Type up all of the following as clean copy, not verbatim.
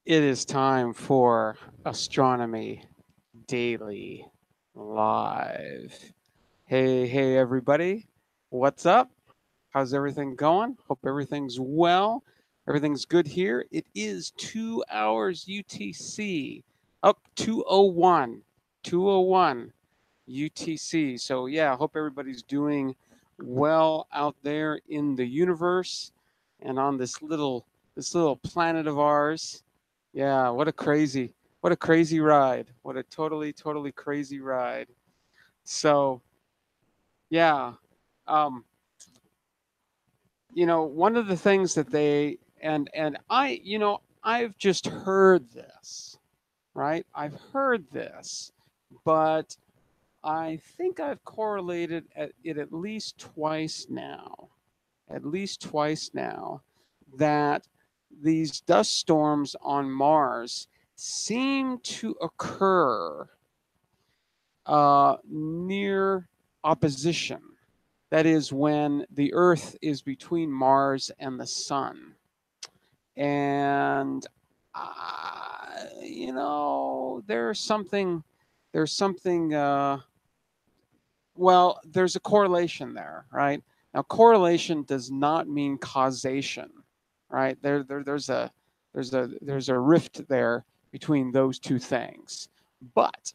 It is time for Astronomy Daily Live. Hey, everybody. What's up? How's everything going? Hope everything's well. Everything's good here. It is 2 hours UTC, up 201, 201 UTC. So, yeah, I hope everybody's doing well out there in the universe and on this little planet of ours. Yeah, what a crazy ride. What a totally crazy ride. So, yeah, um, one of the things that I've just heard this, right? I've heard this, but I think I've correlated it at least twice now. At least twice now, that these dust storms on Mars seem to occur near opposition. That is, when the Earth is between Mars and the Sun. And, there's something, well, there's a correlation there, right? Now, correlation does not mean causation, right? There's a rift there between those two things. But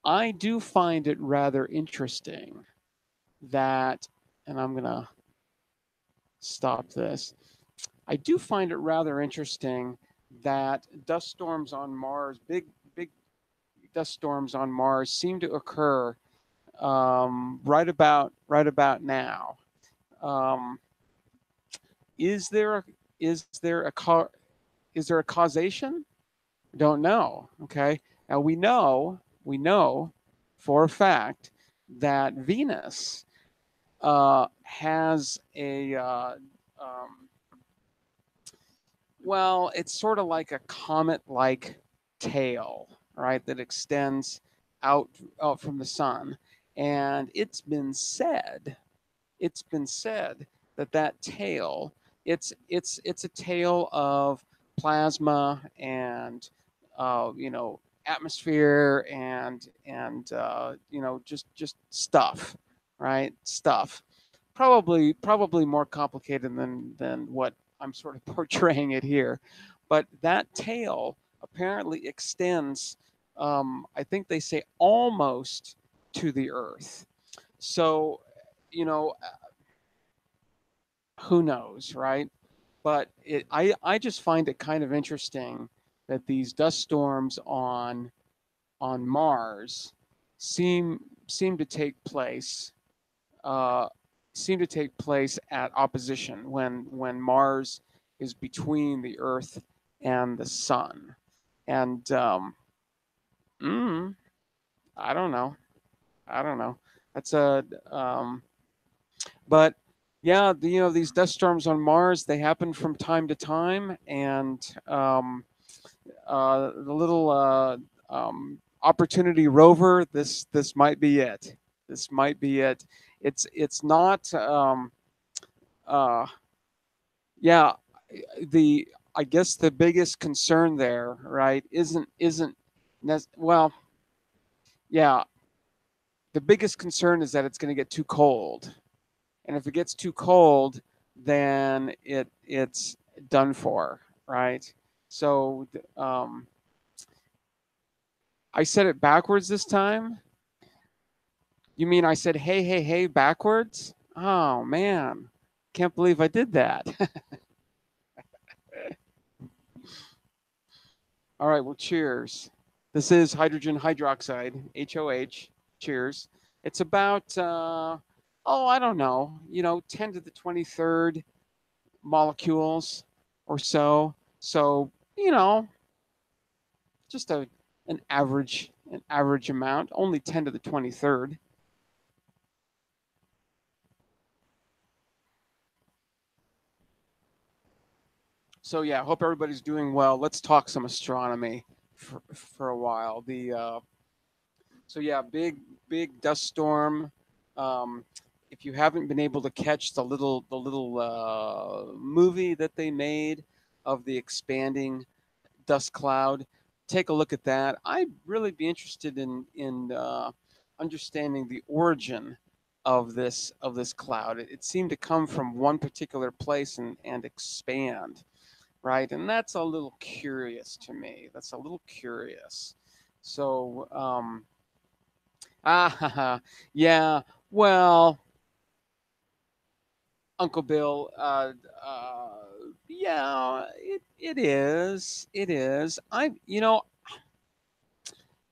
I do find it rather interesting that, and I'm gonna stop this. I do find it rather interesting that dust storms on Mars, big dust storms on Mars, seem to occur right about now. Um, is there a is there a is there a causation? Don't know. Okay. Now we know for a fact that Venus has a well, it's sort of like a comet-like tail, right, that extends out out from the sun, and it's been said that that tail, it's a tail of plasma and atmosphere and just stuff, right? Stuff. Probably more complicated than what I'm sort of portraying it here, but that tail apparently extends. I think they say almost to the Earth. So, you know, who knows, right? But I just find it kind of interesting that these dust storms on Mars seem seem to take place uh, seem to take place at opposition when Mars is between the Earth and the Sun, and mm, I don't know, I don't know. That's a But yeah, these dust storms on Mars, they happen from time to time, and the little Opportunity rover, this might be it. This might be it. It's not. Uh, yeah, the I guess the biggest concern there, right, isn't well, yeah. The biggest concern is that it's going to get too cold, and if it gets too cold, then it's done for, right? So I said it backwards this time. You mean I said hey backwards? Oh man, can't believe I did that. All right, well, cheers. This is hydrogen hydroxide, HOH. Cheers. It's about I don't know, 10 to the 23rd molecules or so. So, just an average amount, only 10 to the 23rd. So yeah, I hope everybody's doing well. Let's talk some astronomy for a while. So yeah, big dust storm. Um, if you haven't been able to catch the little movie that they made of the expanding dust cloud. Take a look at that. I'd really be interested in understanding the origin of this cloud. It seemed to come from one particular place and expand, right? And that's a little curious to me. That's a little curious. So, yeah. Well, Uncle Bill, yeah, it is. It is.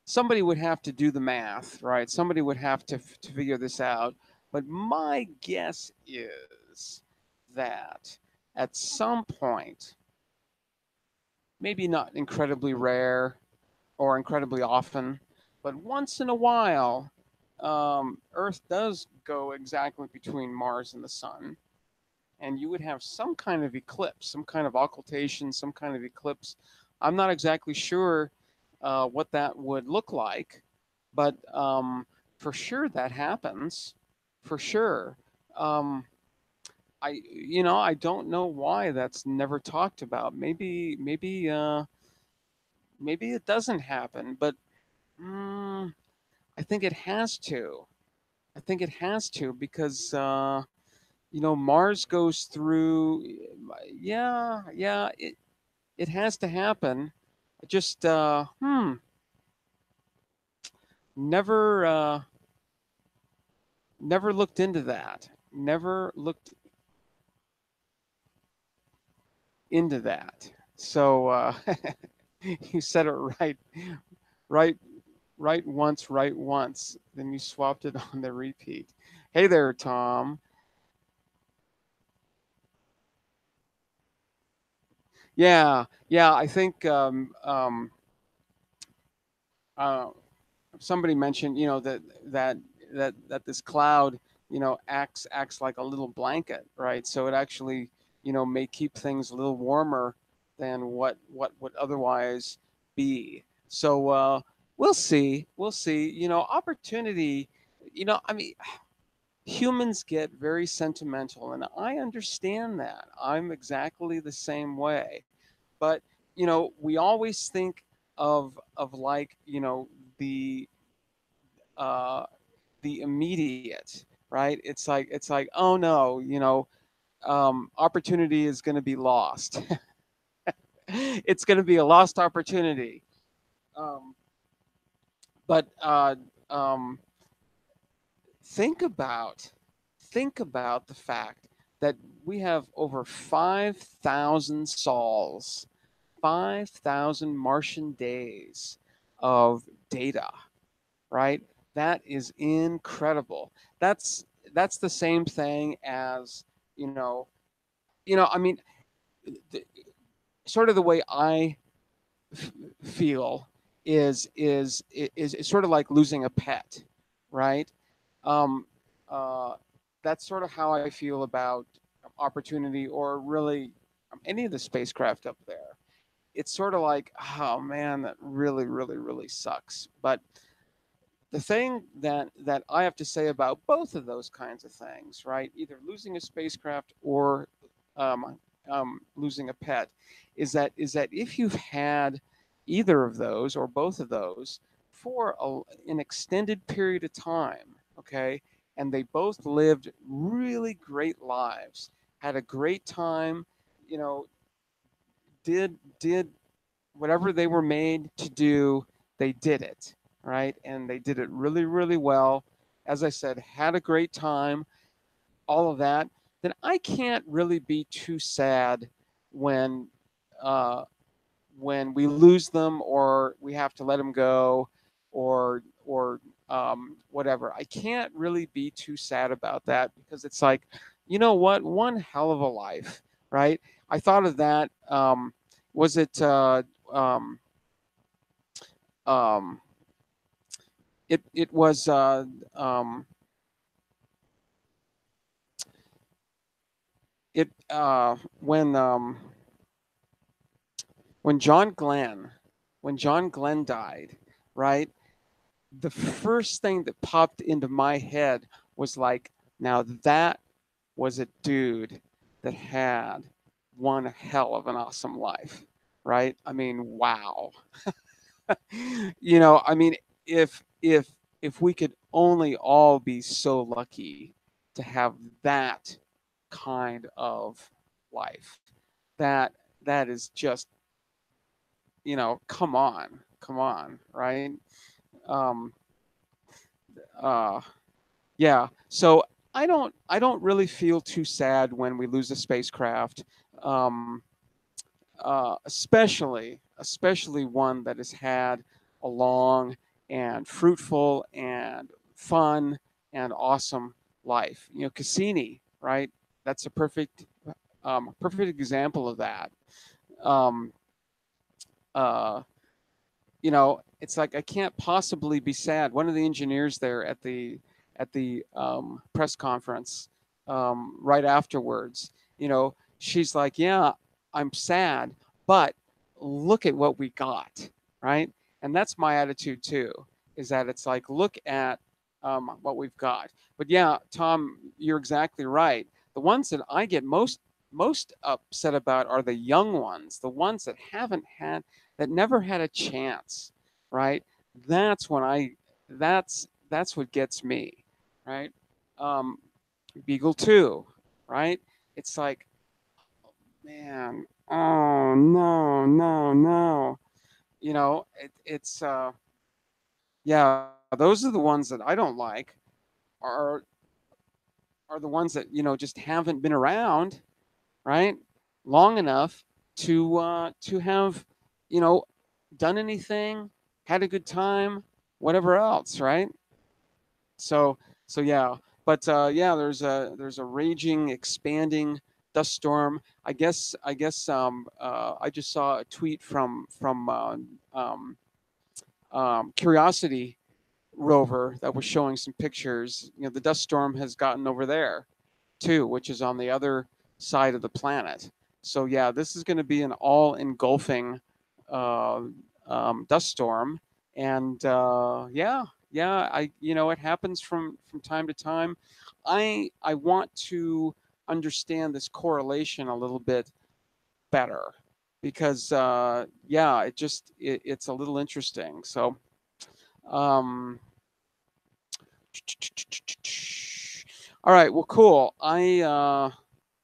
Somebody would have to do the math, right? Somebody would have to figure this out. But my guess is that at some point, maybe not incredibly rare or incredibly often, but once in a while, Earth does go exactly between Mars and the Sun, and you would have some kind of eclipse, some kind of occultation, some kind of eclipse. I'm not exactly sure what that would look like, but for sure that happens, for sure. Um, I don't know why that's never talked about. Maybe it doesn't happen, but I think it has to. I think it has to because Mars goes through. Yeah, it has to happen. Just never never looked into that. Never looked into that. So you said it right, right, right once. Then you swapped it on the repeat. Hey there, Tom. Yeah. I think uh, somebody mentioned, that this cloud, acts like a little blanket, right? So it actually, may keep things a little warmer than what would otherwise be. So we'll see. We'll see. Opportunity. I mean, humans get very sentimental, and I understand that. I'm exactly the same way. But we always think of like the uh, the immediate, right? It's like, oh no, opportunity is going to be lost. It's going to be a lost opportunity. Um, but um, think about think about the fact that we have over 5,000 sols, 5,000 Martian days of data, right? That is incredible. That's the same thing as, I mean, the, sort of the way I feel is sort of like losing a pet, right? Um, uh, that's sort of how I feel about opportunity, or really any of the spacecraft up there. It's sort of like, oh man, that really, really, really sucks. But the thing that I have to say about both of those kinds of things, right? Either losing a spacecraft or losing a pet, is that if you've had either of those or both of those for an extended period of time, okay, and they both lived really great lives, had a great time, you know, did whatever they were made to do, they did it, right? And they did it really, really well. As I said, had a great time, all of that. Then I can't really be too sad when uh, when we lose them or we have to let them go, or whatever. I can't really be too sad about that because it's like, you know what? One hell of a life, right? I thought of that. Was it? Um, it was it when John Glenn when John Glenn died, right? The first thing that popped into my head was like, now that was a dude that had one hell of an awesome life, right? I mean, wow. You know, I mean, if if if we could only all be so lucky to have that kind of life, that that is just, you know, come on, right? Um, uh, yeah. So I don't really feel too sad when we lose a spacecraft. Um, especially one that has had a long and fruitful and fun and awesome life. You know, Cassini, right? That's a perfect example of that. Um, uh, you know, it's like I can't possibly be sad. One of the engineers there at the press conference, right afterwards, you know, she's like, "Yeah, I'm sad, but look at what we got," right? And that's my attitude too. Is that it's like, look at what we've got. But yeah, Tom, you're exactly right. The ones that I get most upset about are the young ones, the ones that never had a chance, right? That's when that's what gets me, right? Um, Beagle 2, right? It's like, man, oh no, no, no. You know, it's yeah, those are the ones that I don't like are are the ones that, you know, just haven't been around, right? Long enough to have, you know, done anything, had a good time, whatever else, right? So so yeah, but yeah, there's a raging, expanding dust storm. I just saw a tweet um, Curiosity rover that was showing some pictures. You know, the dust storm has gotten over there too, which is on the other side of the planet. So yeah, this is going to be an all engulfing uh, dust storm, and yeah, yeah, you know, it happens from time to time. I want to understand this correlation a little bit better because yeah, it's a little interesting. So um, all right, well, cool.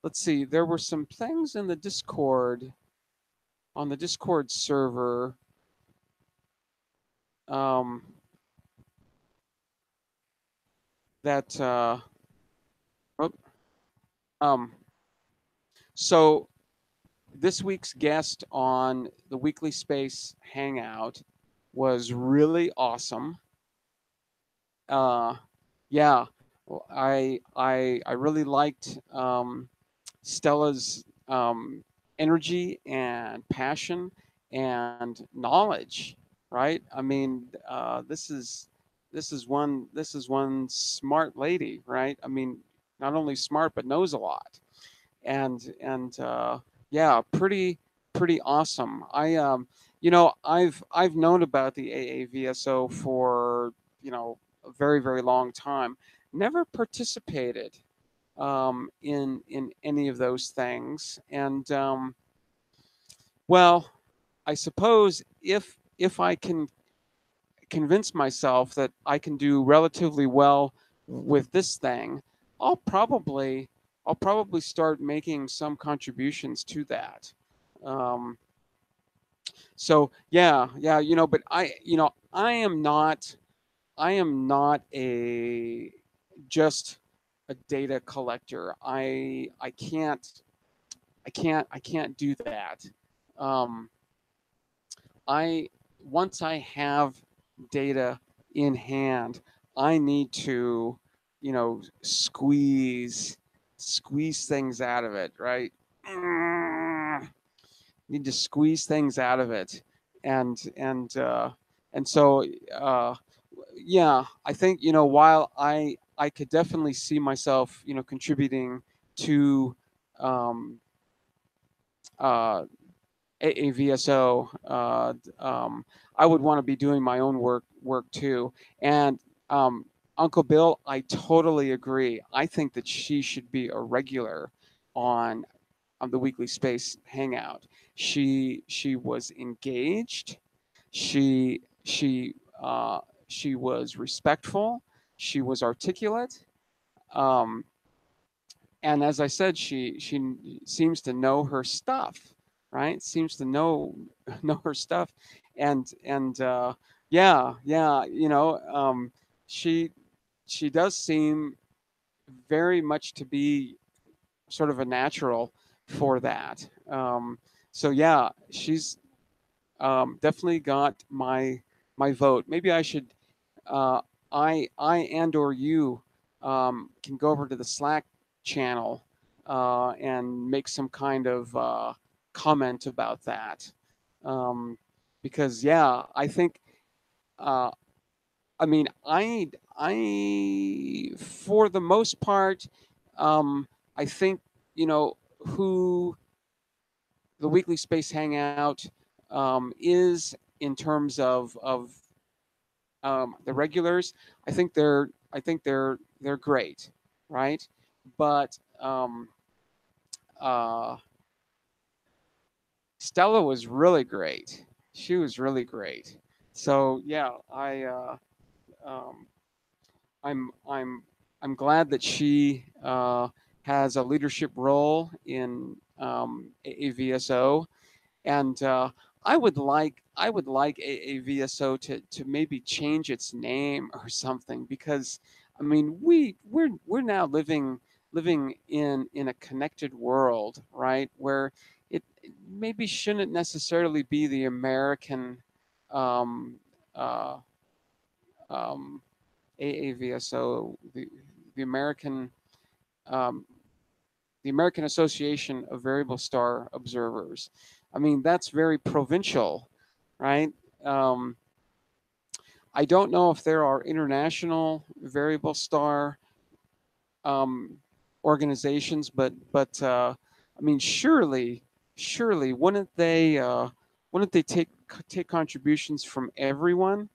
Let's see. There were some things in the Discord on the Discord server. Um, that oh, um, so this week's guest on the Weekly Space Hangout was really awesome. Uh, yeah, I really liked Stella's energy and passion and knowledge. Right? I mean, this is one smart lady, right? I mean, not only smart but knows a lot, and yeah, pretty awesome. You know, I've known about the AAVSO for, you know, a very long time. Never participated in any of those things. And well, I suppose if I can convince myself that I can do relatively well with this thing, I'll probably I'll probably start making some contributions to that. Um, so yeah, yeah, you know, but I am not a just a data collector. I can't do that. Um, I Once I have data in hand, I need to, you know, squeeze things out of it, right? Need to squeeze things out of it, and and uh, and so yeah, I think, you know, while I could definitely see myself, you know, contributing to um, uh, AAVSO, I would want to be doing my own work too. And um, Uncle Bill, I totally agree. I think that she should be a regular on the weekly space hangout. She was engaged. She she she was respectful. She was articulate. Um, and as I said, she seems to know her stuff, right? Seems to know her stuff, and yeah, she she does seem very much to be sort of a natural for that. So yeah, she's definitely got my vote. Maybe I should uh, I and or you can go over to the Slack channel and make some kind of comment about that. Um, because yeah, I think uh, I mean I for the most part I think who the weekly space hangout is in terms of the regulars. I think they're great, right? But uh, Stella was really great. She was really great. So yeah, um, I'm I'm glad that she has a leadership role in AAVSO, and I would like AAVSO to maybe change its name or something, because I mean we're now living in a connected world, right? Where it maybe shouldn't necessarily be the American um, uh, um, AAVSO, the American um, the American Association of Variable Star Observers. I mean, that's very provincial, right? Um, I don't know if there are international variable star um, organizations, but I mean, surely wouldn't they take contributions from everyone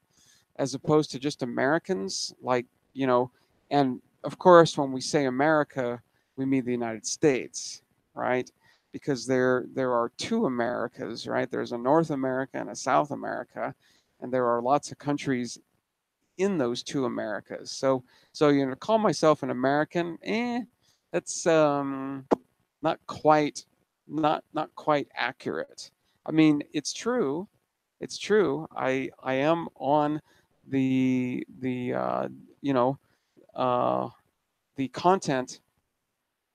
as opposed to just Americans? Like, you know, and of course, when we say America, we mean the United States, right? Because there are two Americas, right? There's a North America and a South America, and there are lots of countries in those two Americas. So call myself an American, that's not quite not quite accurate. I mean, it's true. It's true. I am on the you know uh, the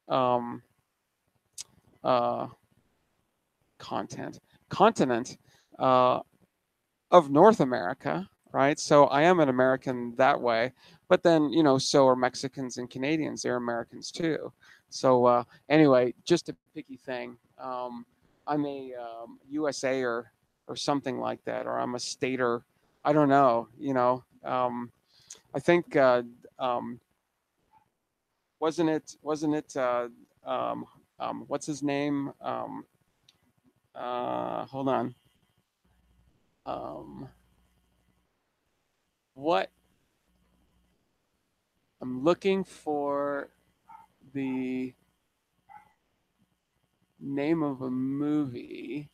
um, uh, content continent uh, of North America, right? So I am an American that way. But then so are Mexicans and Canadians. They're Americans too. So anyway, just a picky thing. I'm a USA or something like that, or I'm a stater. I don't know. I think wasn't it what's his name? Hold on. Um, what I'm looking for the name of a movie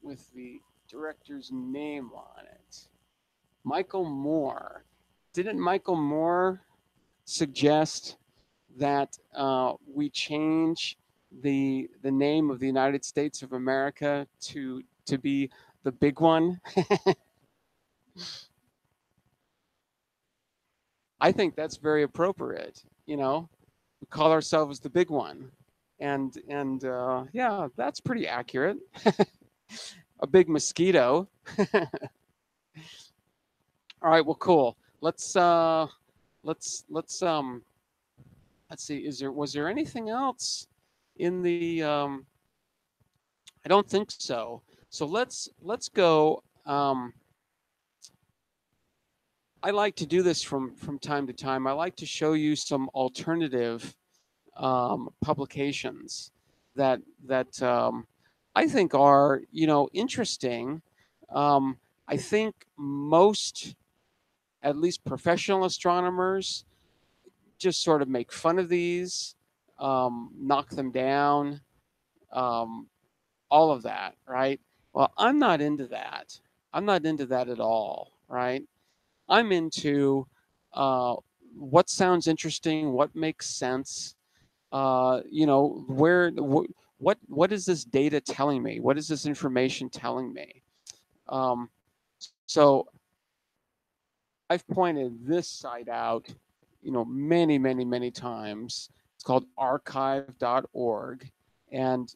with the director's name on it. Michael Moore. Didn't Michael Moore suggest that we change the name of the United States of America to be the big one? I think that's very appropriate. We call ourselves the big one, and yeah, that's pretty accurate. A big mosquito. All right, well, cool. Let's see. Was there anything else in the? I don't think so. So let's go. I like to do this from time to time. I like to show you some alternative publications that I think are interesting. I think most, at least professional astronomers, just sort of make fun of these. knock them down, um, all of that, right? Well, I'm not into that. I'm not into that at all, right? I'm into uh, what sounds interesting, what makes sense. What is this data telling me? What is this information telling me? So I've pointed this site out, many, many, many times. It's called archive.org, and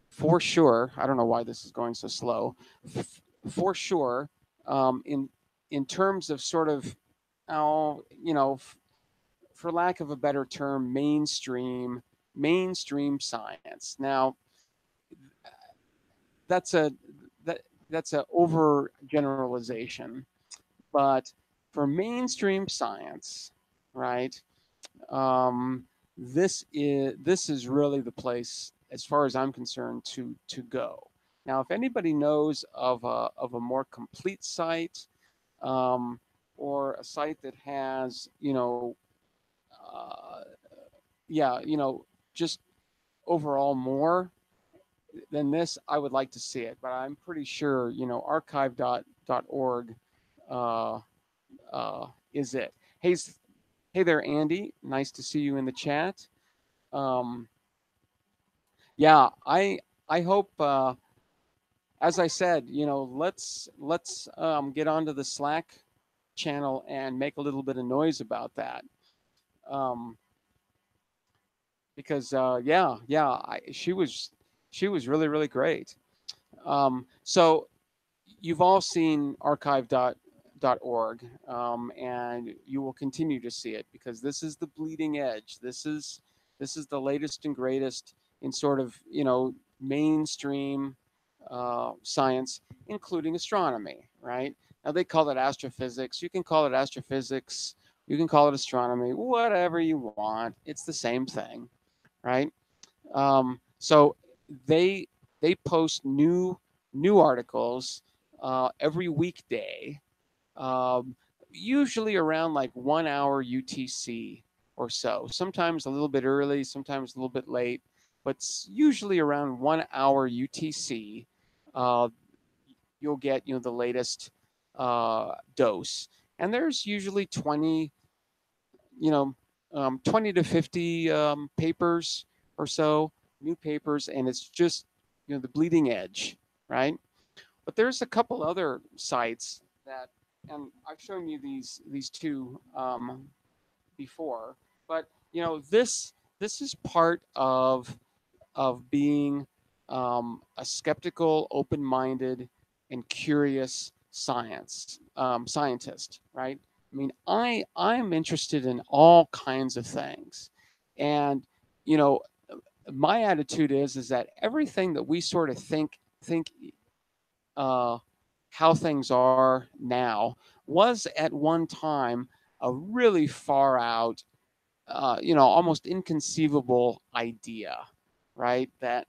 for sure, I don't know why this is going so slow. For sure, in terms of sort of, oh, for lack of a better term, mainstream science. Now, that's a that that's a overgeneralization, but for mainstream science, right? Um, this is really the place, as far as I'm concerned, to go. Now, if anybody knows of a more complete site, um, or a site that has, uh, yeah, just overall more than this, I would like to see it. But I'm pretty sure, archive.org uh, is it. Hey there, Andy. Nice to see you in the chat. Um, yeah, I hope, as I said, let's get onto the Slack channel and make a little bit of noise about that. Um, because she was really great. So you've all seen archive.org, and you will continue to see it because this is the bleeding edge. This is the latest and greatest in sort of mainstream science, including astronomy. Right now, they call it astrophysics. You can call it astrophysics. You can call it astronomy. Whatever you want. It's the same thing, right? So they they post new articles every weekday, um, usually around like 1 hour UTC or so. Sometimes a little bit early, sometimes a little bit late, but usually around 1 hour UTC. Uh, you'll get the latest dose, and there's usually 20 to 50 papers or so, new papers, and it's just the bleeding edge, right? But there's a couple other sites that, and I've shown you these two before, but this is part of being a skeptical, open-minded, and curious scientist, right? I mean, I'm interested in all kinds of things, and you know, my attitude is that everything that we sort of think uh, how things are now was at one time a really far out, almost inconceivable idea, right? That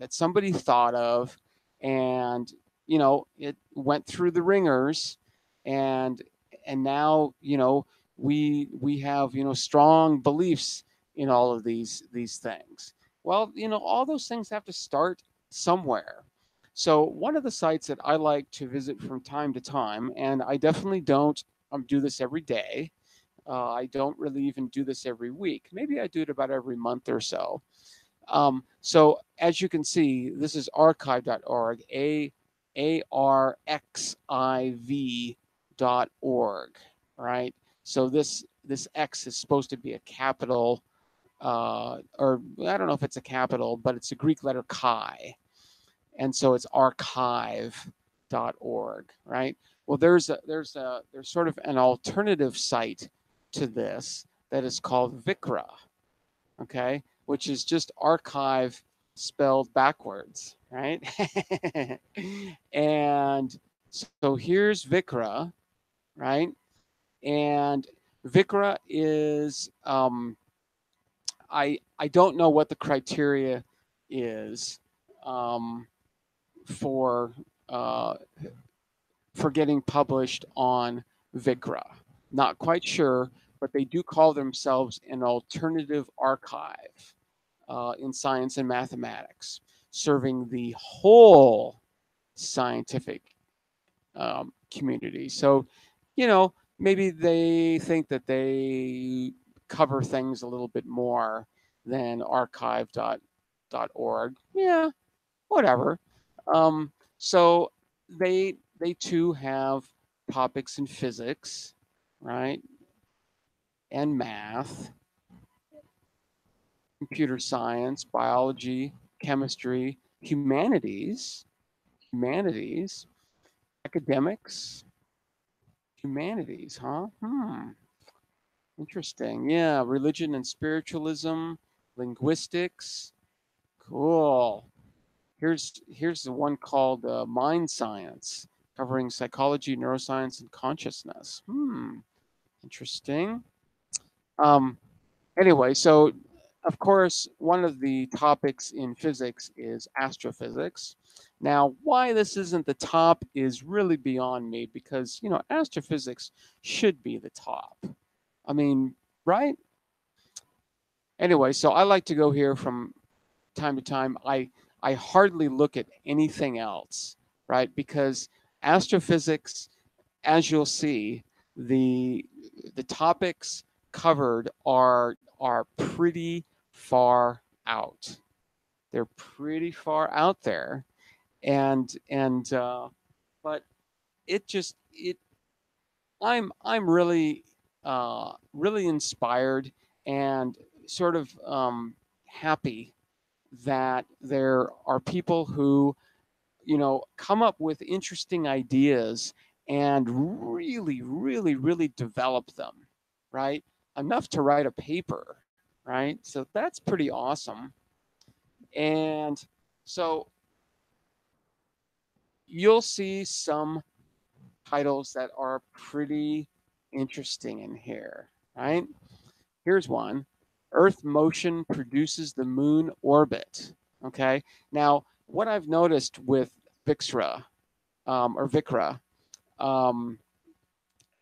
somebody thought of, and it went through the ringers, and now we have strong beliefs in all of these things. Well, all those things have to start somewhere. So one of the sites that I like to visit from time to time, and I definitely don't do this every day, I don't really even do this every week. Maybe I do it about every month or so. So as you can see, this is archive.org, arxiv.org, right? So this X is supposed to be a capital, or I don't know if it's a capital, but it's a Greek letter chi, and so it's archive.org, right? Well, there's sort of an alternative site to this that is called Vikre, okay, which is just archive spelled backwards, right? And so here's Vikre, right? And Vikre is I don't know what the criteria is um, for uh, for getting published on Vikre. Not quite sure, but they do call themselves an alternative archive in science and mathematics, serving the whole scientific community. So, maybe they think that they cover things a little bit more than archive.org. Yeah, whatever. So they too have topics in physics, right, and math, computer science, biology, chemistry, humanities, academics, humanities, huh? Interesting. Yeah, religion and spiritualism, linguistics. Cool. Here's the one called mind science, covering psychology, neuroscience, and consciousness. Interesting. Um, anyway, so of course, one of the topics in physics is astrophysics. Now, why this isn't the top is really beyond me because, astrophysics should be the top. I mean, right? Anyway, so I like to go here from time to time. I hardly look at anything else, right? Because astrophysics, as you'll see, the the topics covered are pretty far out. They're pretty far out there, and but it I'm really really inspired and sort of happy that there are people who come up with interesting ideas and really develop them, right? Enough to write a paper, right? So that's pretty awesome. And so you'll see some titles that are pretty interesting in here, right? Here's one. Earth motion produces the moon orbit. Okay. Now, what I've noticed with Vikre or Vikre um,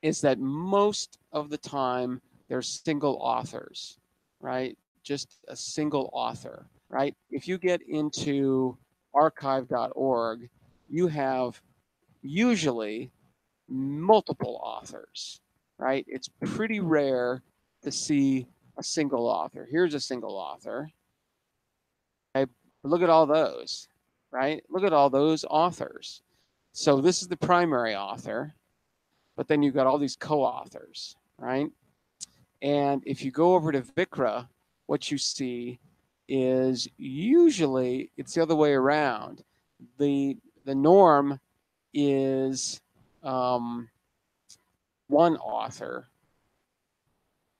is that most of the time they're single authors, right? Just a single author, right? If you get into archive.org, you have usually multiple authors, right? It's pretty rare to see a single author. Here's a single author. Okay, look at all those, right? Look at all those authors. So this is the primary author, but then you've got all these co-authors, right? And if you go over to Vikre, what you see is usually it's the other way around. The norm is one author.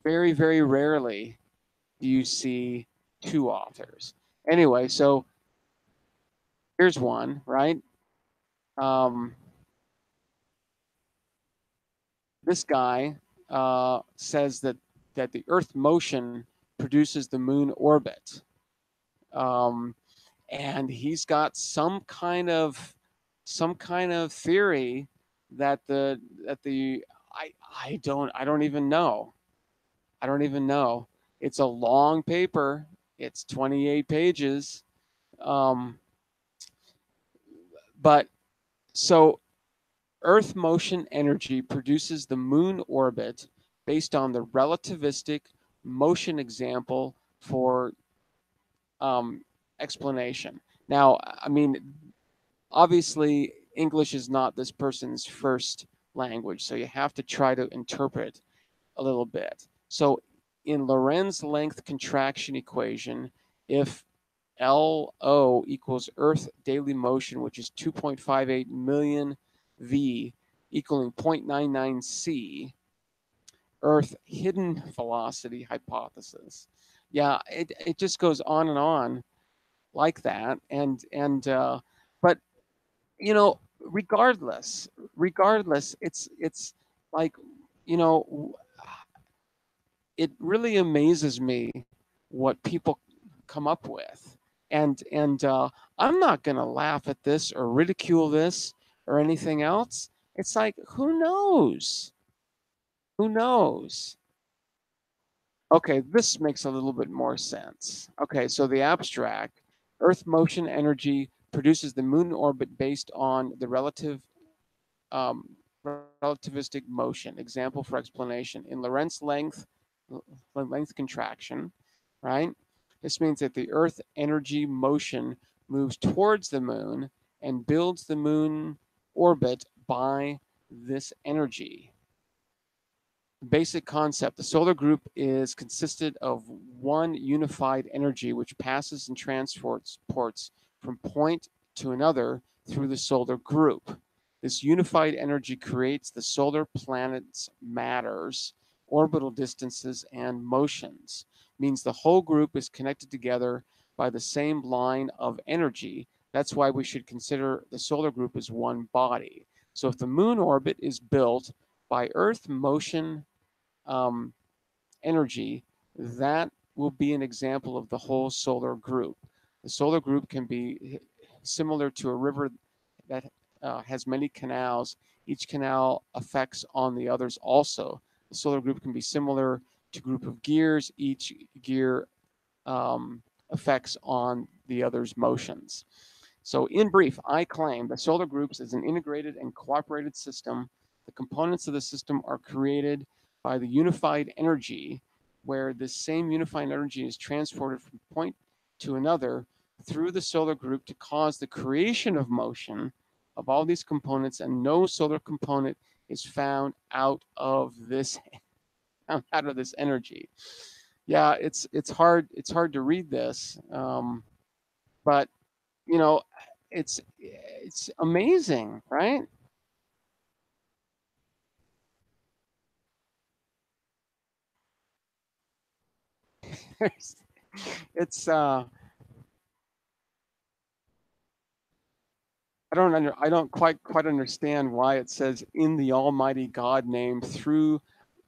Very rarely do you see two authors. Anyway, so here's one, right? This guy says that the Earth motion produces the moon orbit, and he's got some kind of theory that the I don't even know. I don't even know. It's a long paper. It's 28 pages. But so Earth motion energy produces the moon orbit based on the relativistic motion example for explanation. Now, I mean, obviously, English is not this person's first language, so you have to try to interpret a little bit. So in Lorentz length contraction equation, if LO equals Earth daily motion, which is 2.58 million V equaling 0.99 C, Earth hidden velocity hypothesis. Yeah, it just goes on and on like that. But regardless, it's like, it really amazes me what people come up with. And I'm not going to laugh at this or ridicule this or anything else. It's like, who knows? Who knows? Okay, this makes a little bit more sense. Okay, so the abstract, Earth motion energy produces the moon orbit based on the um, relativistic motion. Example for explanation. In Lorentz length contraction, right? This means that the Earth energy motion moves towards the moon and builds the moon orbit by this energy. Basic concept, the solar group is consisted of one unified energy which passes and transports from point to another through the solar group. This unified energy creates the solar planet's matters, orbital distances, and motions. Means the whole group is connected together by the same line of energy. That's why we should consider the solar group as one body. So if the moon orbit is built by Earth motion um, energy, that will be an example of the whole solar group. The solar group can be similar to a river that has many canals. Each canal affects on the others also. The solar group can be similar to a group of gears. Each gear affects on the other's motions. So in brief, I claim that solar groups is an integrated and cooperated system. The components of the system are created by the unified energy, where this same unified energy is transported from point to another through the solar group to cause the creation of motion of all these components, and no solar component is found out of this energy. Yeah, it's hard to read this, but you know, it's amazing, right? it's I don't quite understand why it says in the Almighty God name through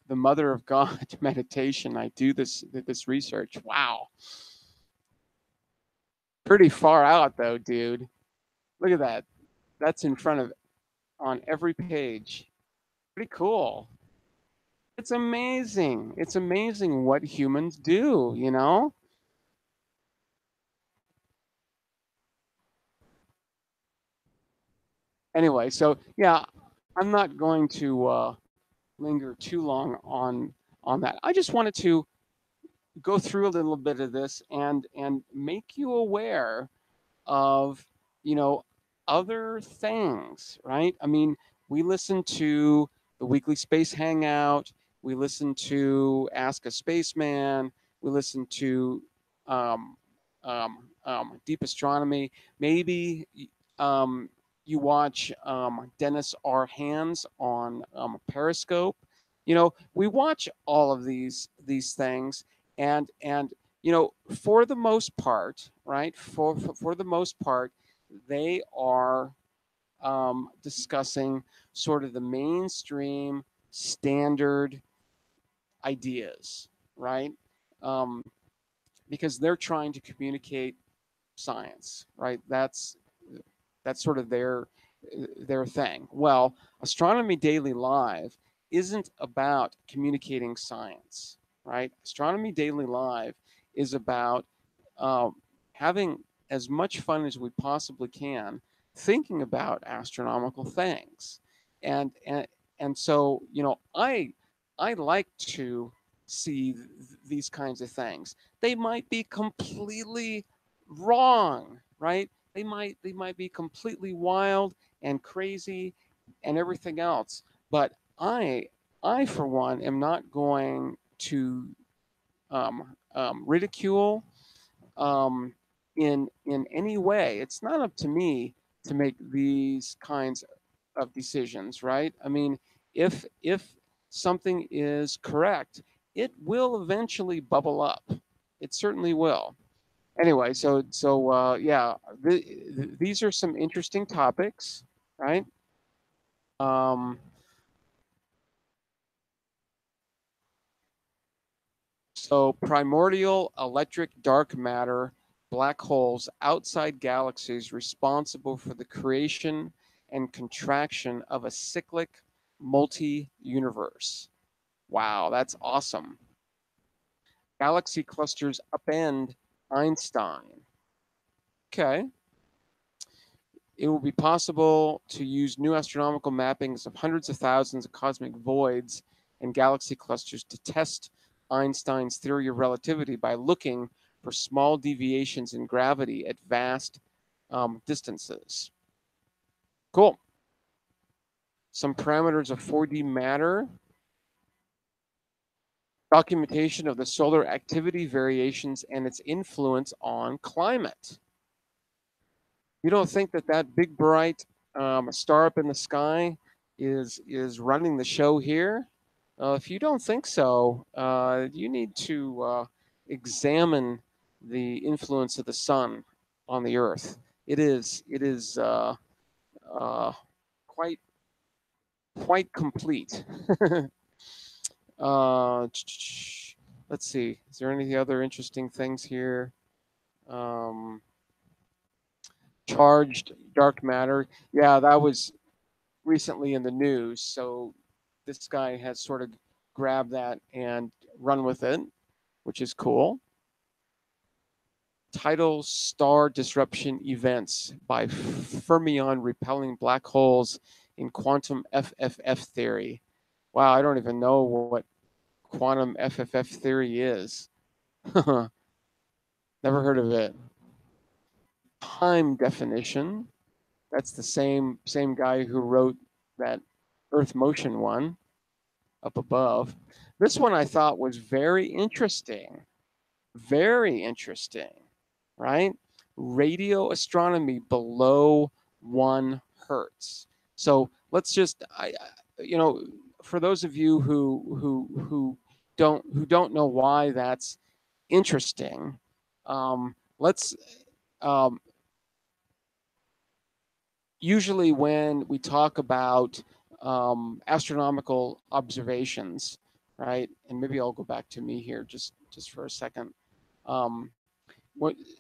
the Mother of God meditation. I do this research. Wow, pretty far out though, dude. Look at that. That's in front of on every page. Pretty cool. It's amazing. It's amazing what humans do, you know? Anyway, so yeah, I'm not going to linger too long on that. I just wanted to go through a little bit of this and make you aware of, you know, other things, right? I mean, we listen to the weekly space hangout, we listen to Ask a Spaceman, we listen to um, Deep Astronomy. Maybe um, you watch Dennis R. Hands on Periscope. You know, we watch all of these things, and you know, for the most part, right? For the most part, they are discussing sort of the mainstream standard ideas, right? Um, because they're trying to communicate science, right? That's sort of their thing. Well, Astronomy Daily Live isn't about communicating science, right? Astronomy Daily Live is about um, having as much fun as we possibly can thinking about astronomical things, and and and so you know I like to see these kinds of things. They might be completely wrong, right? They might be completely wild and crazy and everything else. But I for one am not going to ridicule um, in any way. It's not up to me to make these kinds of decisions, right? I mean, if something is correct, it will eventually bubble up. It certainly will. Anyway, so yeah, these are some interesting topics, right? Um, so primordial electric dark matter, black holes outside galaxies responsible for the creation and contraction of a cyclic multi-universe. Wow, that's awesome. Galaxy clusters upend Einstein. Okay. It will be possible to use new astronomical mappings of hundreds of thousands of cosmic voids and galaxy clusters to test Einstein's theory of relativity by looking for small deviations in gravity at vast distances. Cool. Some parameters of 4D matter. Documentation of the solar activity variations and its influence on climate. You don't think that that big bright star up in the sky is running the show here? If you don't think so, you need to examine the influence of the sun on the Earth. It is quite complete. Let's see. Is there any other interesting things here? Um, Charged dark matter. Yeah, that was recently in the news. So this guy has sort of grabbed that and run with it, which is cool. Tidal star disruption events by fermion repelling black holes in quantum FFF theory. Wow, I don't even know what quantum FFF theory is. Never heard of it. Time definition. That's the same guy who wrote that Earth motion one up above. This one I thought was very interesting. Very interesting, right? Radio astronomy below 1 hertz. So let's just, you know, for those of you who don't know why that's interesting, let's usually when we talk about astronomical observations, right? And maybe I'll go back to me here just for a second. Um,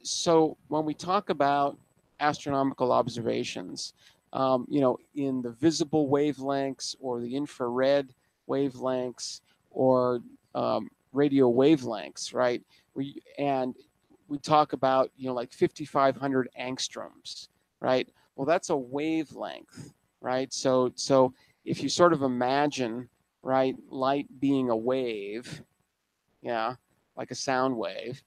so when we talk about astronomical observations, you know, in the visible wavelengths or the infrared wavelengths or radio wavelengths, right? We talk about, you know, like 5,500 angstroms, right? Well, that's a wavelength, right? So if you sort of imagine, right, light being a wave, yeah, like a sound wave,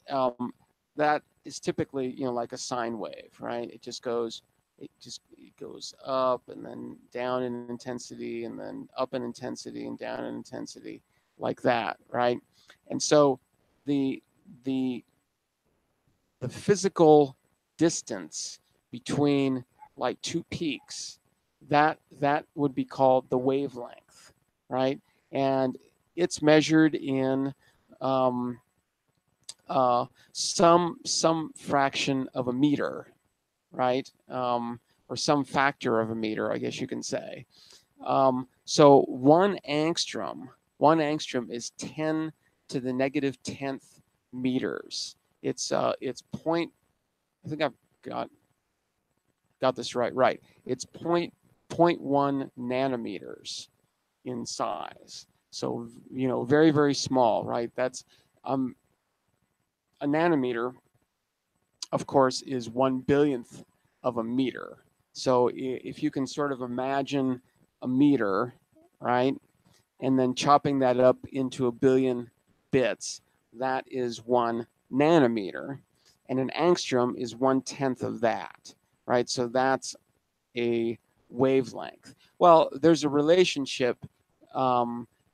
that is typically, you know, like a sine wave, right? It goes up and then down in intensity and then up in intensity and down in intensity, like that, right? And so the the the physical distance between like two peaks, that would be called the wavelength, right? And it's measured in um, some fraction of a meter, right? Or some factor of a meter, I guess you can say. So one angstrom is 10 to the negative 10th meters. It's point. I think I've got this right. Right. It's point 1 nanometers in size. So, you know, very, very small, right? That's a nanometer, of course, is 1 billionth of a meter. So if you can sort of imagine a meter, right, and then chopping that up into a billion bits, that is 1 nanometer. And an angstrom is 1/10 of that, right? So that's a wavelength. Well, there's a relationship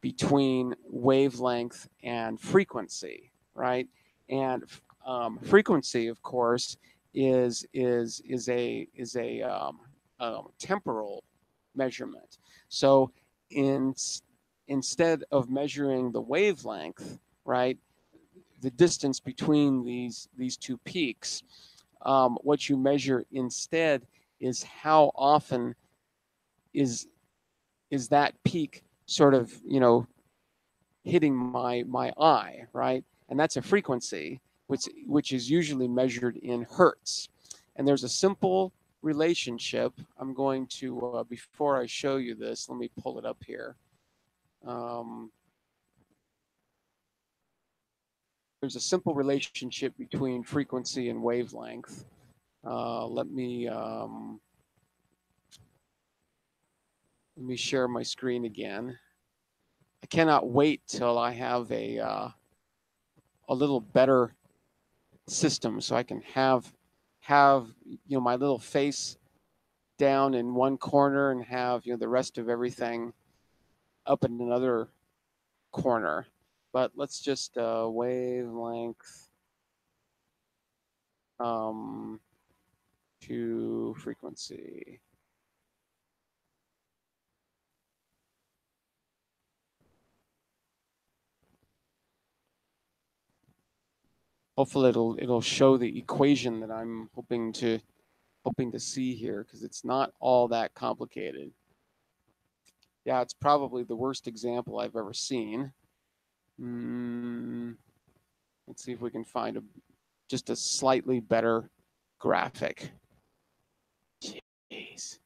between wavelength and frequency, right? And frequency, of course, is a temporal measurement. So instead of measuring the wavelength, right, the distance between these two peaks, what you measure instead is how often is that peak sort of, you know, hitting my eye, right? And that's a frequency which is usually measured in hertz. And there's a simple relationship. I'm going to before I show you this, let me pull it up here. there's a simple relationship between frequency and wavelength. Let me share my screen again. I cannot wait till I have a little better system so I can have my little face down in one corner and have the rest of everything up in another corner. But let's just wavelength to frequency. Hopefully it'll show the equation that I'm hoping to see here, because it's not all that complicated. Yeah, it's probably the worst example I've ever seen. Let's see if we can find just a slightly better graphic. Jeez.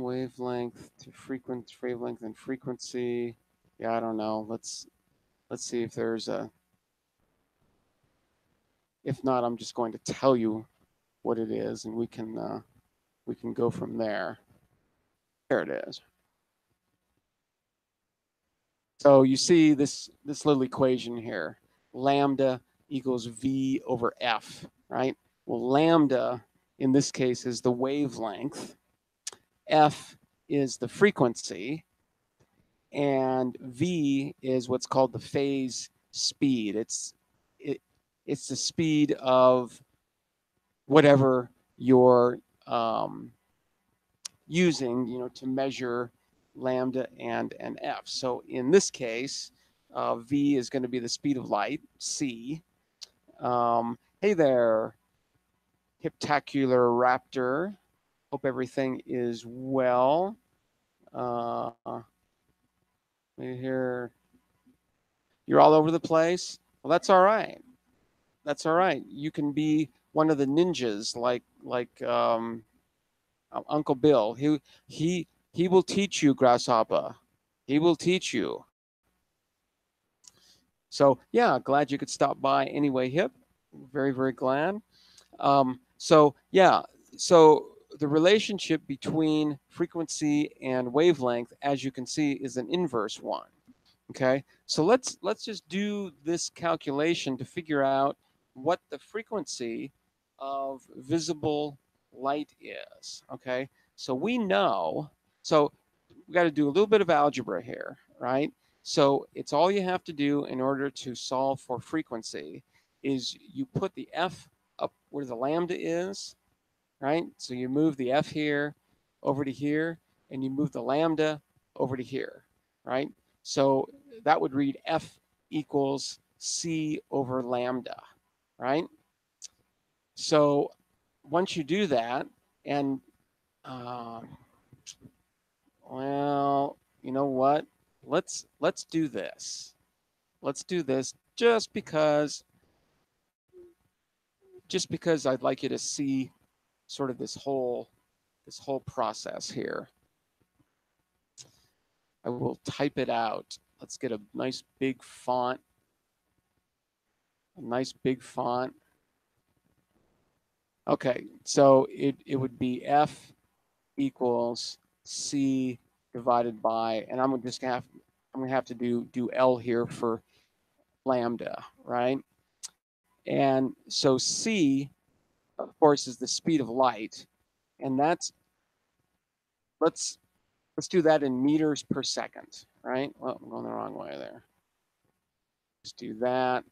Wavelength to wavelength and frequency. Yeah, I don't know. Let's see if there's a. If not, I'm just going to tell you what it is, and we can go from there. There it is. So you see this little equation here, lambda equals v over f, right? Well, lambda in this case is the wavelength, f is the frequency, and v is what's called the phase speed. It's the speed of whatever you're using, to measure lambda and f. So in this case, v is going to be the speed of light, c. Hey there, Hiptacular Raptor. Hope everything is well. Here, you're all over the place. Well, that's all right. That's all right. You can be one of the ninjas, like Uncle Bill. He will teach you, Grasshopper. He will teach you. So yeah, glad you could stop by anyway, Hip. Very, very glad. So yeah, so the relationship between frequency and wavelength, as you can see, is an inverse one. Okay, so let's just do this calculation to figure out what the frequency of visible light is. Okay, so we know, so we got to do a little bit of algebra here, right? So it's all you have to do in order to solve for frequency is you put the f up where the lambda is, right? So you move the f here over to here, and you move the lambda over to here, right? So that would read f equals c over lambda, right? So once you do that, and well, you know what? Let's do this. Let's do this just because I'd like you to see sort of this whole process here. I will type it out. Let's get a nice big font. A nice big font. Okay, so it would be F equals C divided by, and I'm gonna have to do L here for lambda, right? And so C, of course, is the speed of light, and that's let's do that in meters per second, right? Well, I'm going the wrong way there. Let's do that.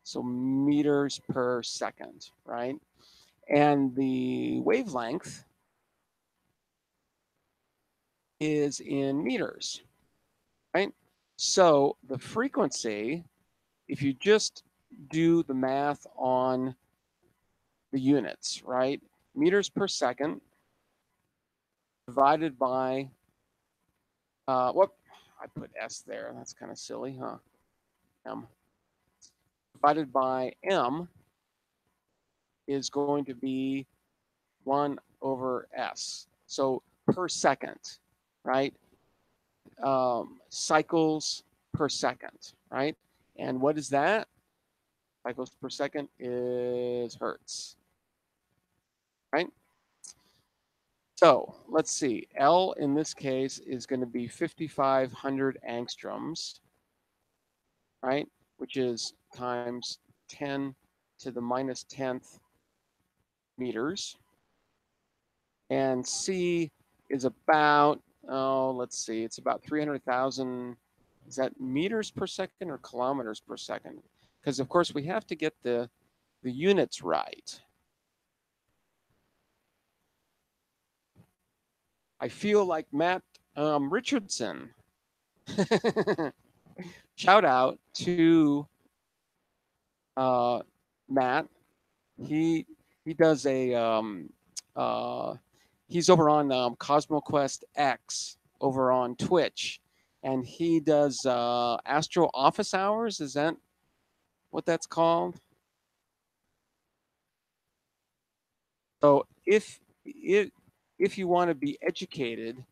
So meters per second, right? And the wavelength is in meters, right? So the frequency, if you just do the math on the units, right? Meters per second divided by, whoop, I put S there. That's kind of silly, huh? M. Divided by M is going to be 1 over S. So per second, right? Cycles per second, right? And what is that? Cycles per second is hertz, right? So let's see. L in this case is going to be 5,500 angstroms, right? Which is times 10 to the minus 10th meters. And C is about, oh, let's see, it's about 300,000. Is that meters per second or kilometers per second? Because, of course, we have to get the units right. I feel like Matt Richardson. Shout out to Matt. He he does a he's over on CosmoQuest X over on Twitch, and he does Astro Office Hours. Is that what that's called? So if you want to be educated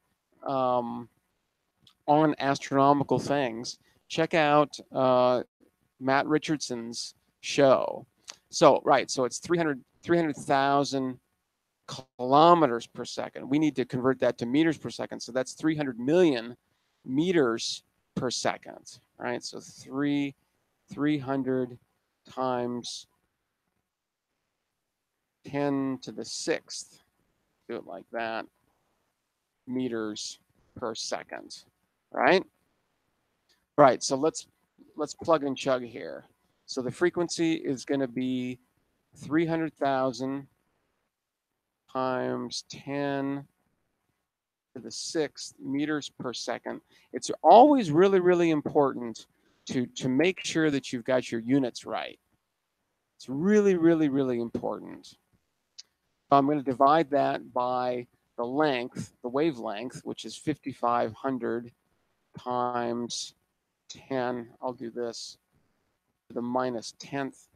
on astronomical things, check out Matt Richardson's show. So, right, so it's 300,000 kilometers per second. We need to convert that to meters per second. So that's 300 million meters per second, right? So 300 times 10 to the sixth, do it like that, meters per second, right? Right, so let's plug and chug here. So the frequency is going to be 300,000 times 10 to the sixth meters per second. It's always really, really important to make sure that you've got your units right. It's really, really, really important. I'm going to divide that by the length, the wavelength, which is 5,500 times 10. I'll do this to the minus 10th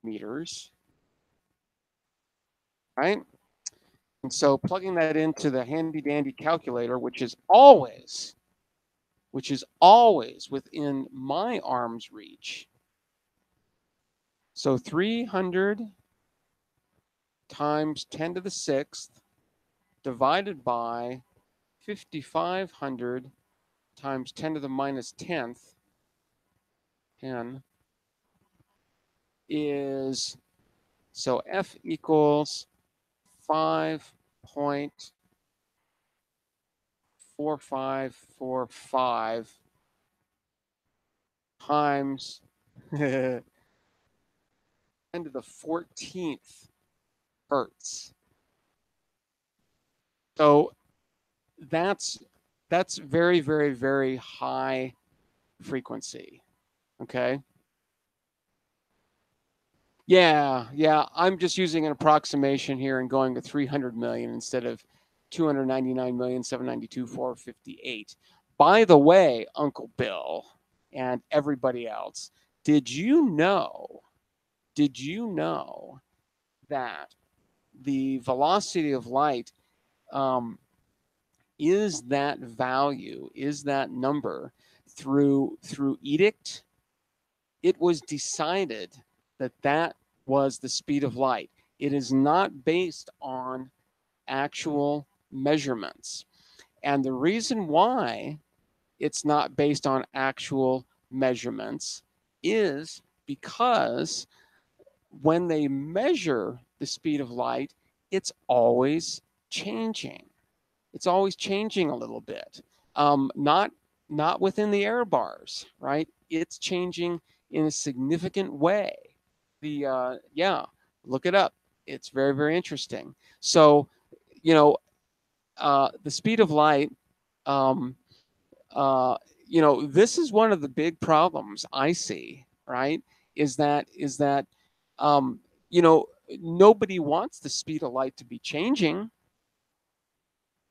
meters, right? And so plugging that into the handy dandy calculator, which is always within my arm's reach. So 300 times 10 to the sixth divided by 5,500 times 10 to the minus 10th, 10 is, so F equals 5.4545 times 10 to the 14th hertz. So that's very, very, very high frequency. Okay. Yeah. I'm just using an approximation here and going to 300 million instead of 299,792,458. By the way, Uncle Bill and everybody else, did you know that the velocity of light is that value, is that number through edict? It was decided that was the speed of light. It is not based on actual measurements. And the reason why it's not based on actual measurements is because when they measure the speed of light, it's always changing. It's always changing a little bit. Not within the error bars, right? It's changing in a significant way. Look it up. It's very, very interesting. So, the speed of light, this is one of the big problems I see, right? Is that nobody wants the speed of light to be changing.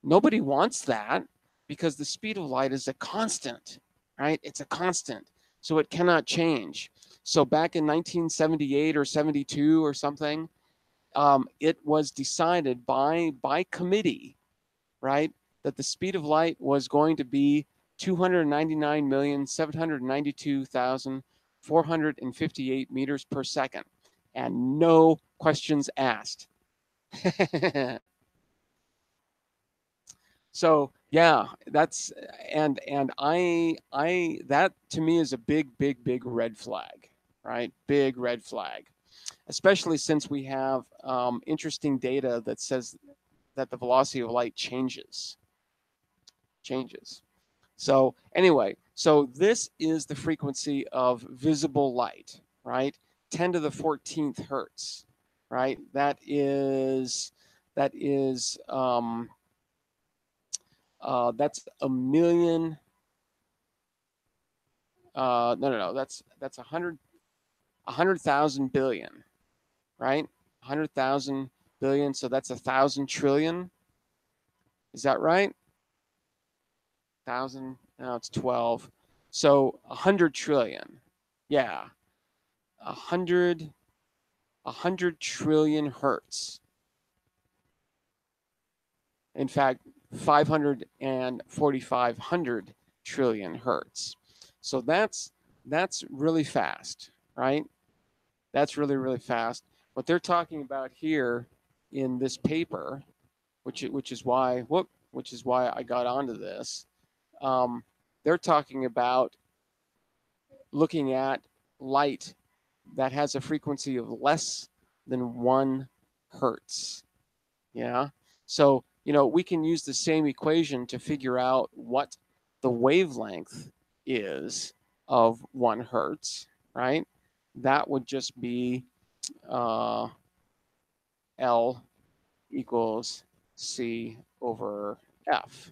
Nobody wants that because the speed of light is a constant, right? It's a constant, so it cannot change. So back in 1978 or 72 or something, it was decided by committee right? That the speed of light was going to be 299,792,458 meters per second, and no questions asked. So yeah, that's and I that to me is a big red flag, right? Big red flag, especially since we have interesting data that says that the velocity of light changes. So anyway, so this is the frequency of visible light, right? 10 to the 14th hertz, right? That's a million. No. That's 100,000 billion, right? 100,000 billion. So that's 1,000 trillion. Is that right? Thousand. No, it's 12. So 100 trillion. Yeah, 100 trillion hertz. In fact, 500 trillion hertz. So that's really fast, right? That's really fast. What they're talking about here in this paper, which is why I got onto this. They're talking about looking at light that has a frequency of less than 1 hertz. Yeah. So, we can use the same equation to figure out what the wavelength is of 1 hertz, right? That would just be L equals C over F,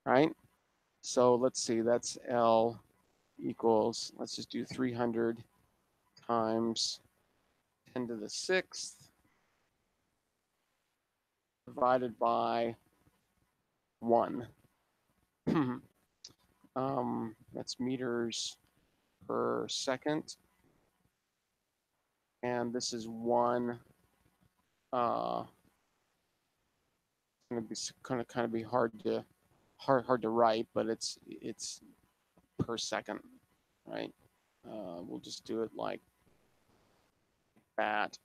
right? So let's see, that's L equals, let's just do 300 times 10 to the 6th divided by 1. That's meters per second. And this is 1. It's going to kind of be hard to write, but it's per second, right? We'll just do it like that.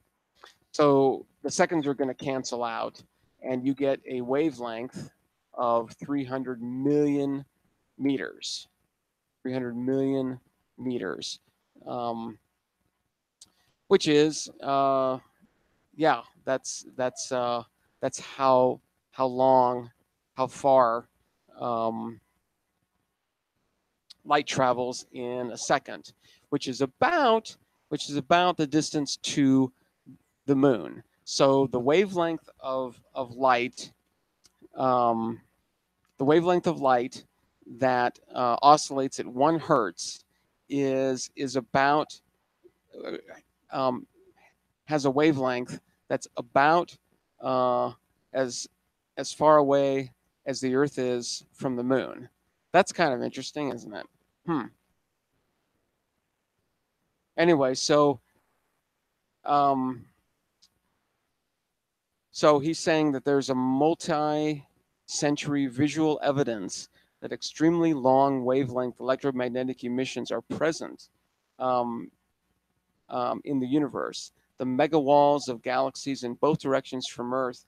So the seconds are going to cancel out, and you get a wavelength of 300 million meters. 300 million meters, which is yeah, that's how long, how far light travels in a second, which is about the distance to the moon. So the wavelength of light, that oscillates at 1 hertz is about has a wavelength that's about as far away as the Earth is from the moon. That's kind of interesting, isn't it? Anyway, so he's saying that there's a multi-century visual evidence that extremely long wavelength electromagnetic emissions are present in the universe. The megawalls of galaxies in both directions from Earth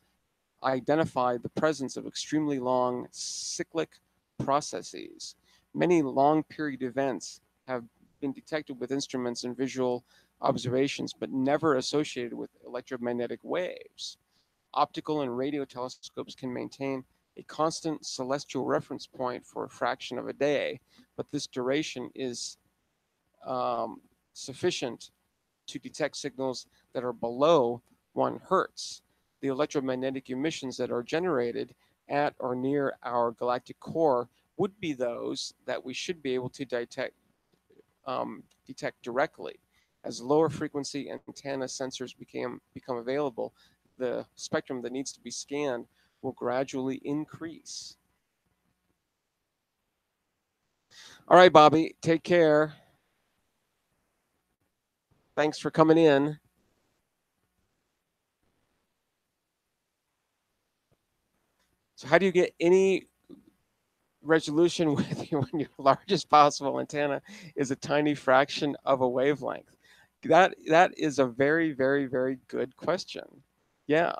identify the presence of extremely long cyclic processes. Many long period events have been detected with instruments and visual observations, but never associated with electromagnetic waves. Optical and radio telescopes can maintain a constant celestial reference point for a fraction of a day, but this duration is sufficient to detect signals that are below 1 hertz. The electromagnetic emissions that are generated at or near our galactic core would be those that we should be able to detect directly. As lower frequency antenna sensors become available, the spectrum that needs to be scanned will gradually increase. All right, Bobby, take care. Thanks for coming in. So how do you get any resolution when your largest possible antenna is a tiny fraction of a wavelength? That is a very, very, very good question. Yeah.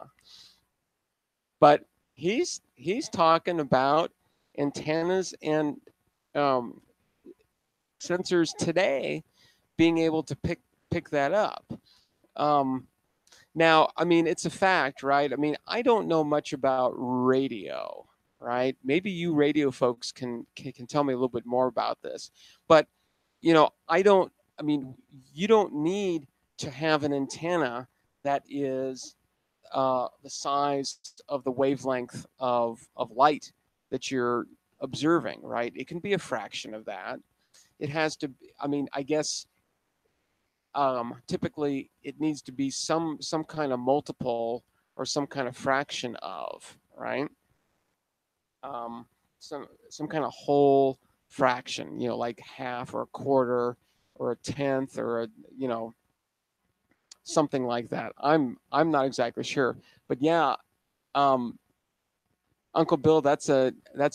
But he's talking about antennas and um, sensors today being able to pick that up. Um, Now, I mean, it's a fact, right? I mean, I don't know much about radio, right? Maybe you radio folks can tell me a little bit more about this. But, I don't, I mean, you don't need to have an antenna that is the size of the wavelength of light that you're observing, right? It can be a fraction of that. It has to, I mean, I guess typically it needs to be some kind of multiple or some kind of fraction of, right? Um, some kind of whole fraction, like half or a quarter or a tenth or something like that. I'm not exactly sure, but yeah, um, Uncle Bill, that's a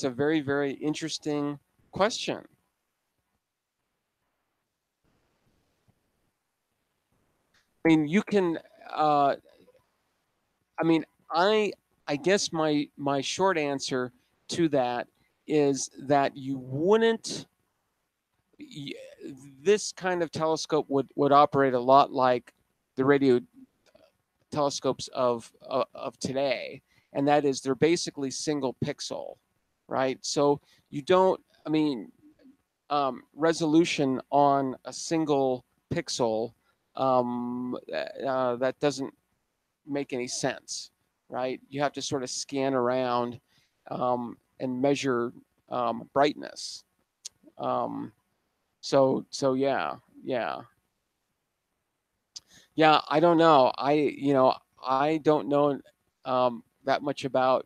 very, very interesting question. I mean, you can. Uh, I mean, I I guess my short answer to that is that you wouldn't. This kind of telescope would operate a lot like the radio telescopes of today, and that is they're basically single pixel, right? So you don't. I mean, resolution on a single pixel that doesn't make any sense, right? You have to sort of scan around and measure brightness. Um, so yeah. I don't know. I don't know that much about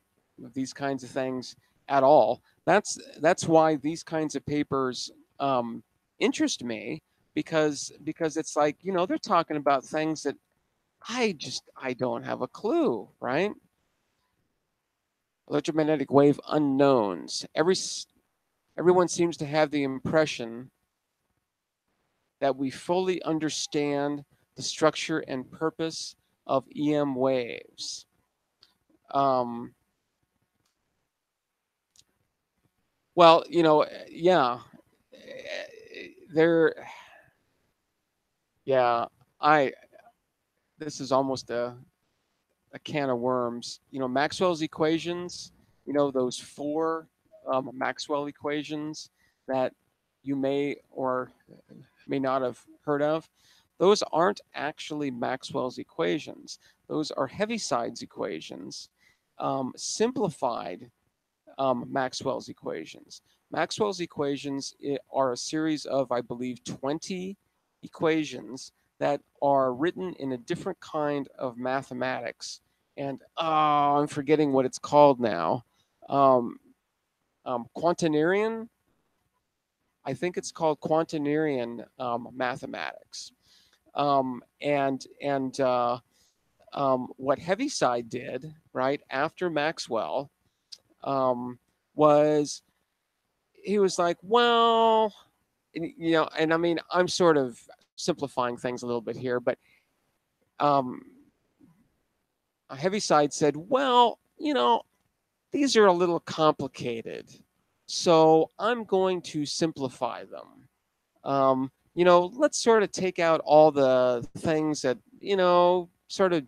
these kinds of things at all. That's why these kinds of papers interest me because it's like they're talking about things that I don't have a clue, right? Electromagnetic wave unknowns. Everyone seems to have the impression that we fully understand the structure and purpose of EM waves. Um, well, yeah, there, yeah. I This is almost a can of worms. Maxwell's equations. Those four Maxwell equations that you may or may not have heard of. Those aren't actually Maxwell's equations. Those are Heaviside's equations, simplified Maxwell's equations. Maxwell's equations are a series of, I believe, 20 equations that are written in a different kind of mathematics. And I'm forgetting what it's called now. Um, Quaternarian, I think it's called Quaternarian mathematics. And what Heaviside did, right, after Maxwell, um, was he was like, well, and I mean, I'm sort of simplifying things a little bit here, but um, Heaviside said, well, these are a little complicated, so I'm going to simplify them. Let's sort of take out all the things that, sort of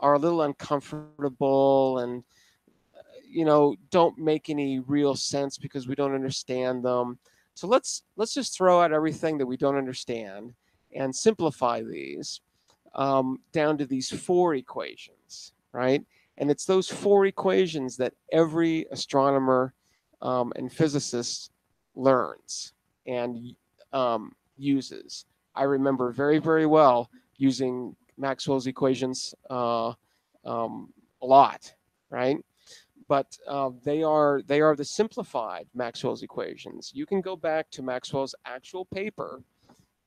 are a little uncomfortable and don't make any real sense because we don't understand them. So let's just throw out everything that we don't understand and simplify these down to these four equations, right? And it's those four equations that every astronomer and physicist learns and uses. I remember very, very well using Maxwell's equations a lot, right? But they are the simplified Maxwell's equations. You can go back to Maxwell's actual paper.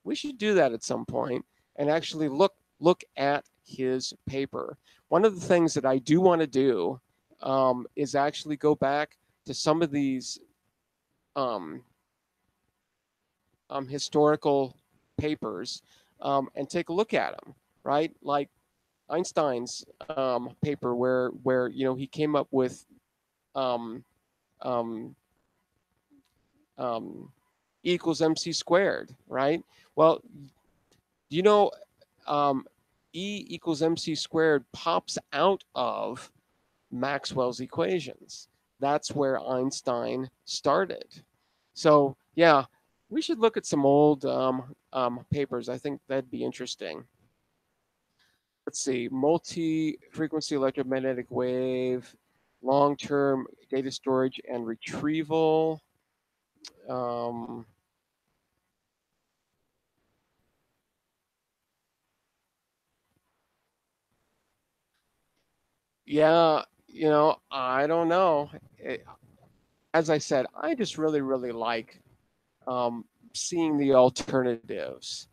We should do that at some point and actually look at his paper. One of the things that I do want to do is actually go back to some of these um, historical papers and take a look at them, right? Like Einstein's paper, where he came up with um, um, um, E equals mc squared, right? Well, you know, um, E equals mc squared pops out of Maxwell's equations. That's where Einstein started. So, yeah, we should look at some old papers. I think that'd be interesting. Let's see, multi-frequency electromagnetic wave, long-term data storage and retrieval. Um, yeah, I don't know. As I said, I just really, really like um, seeing the alternatives.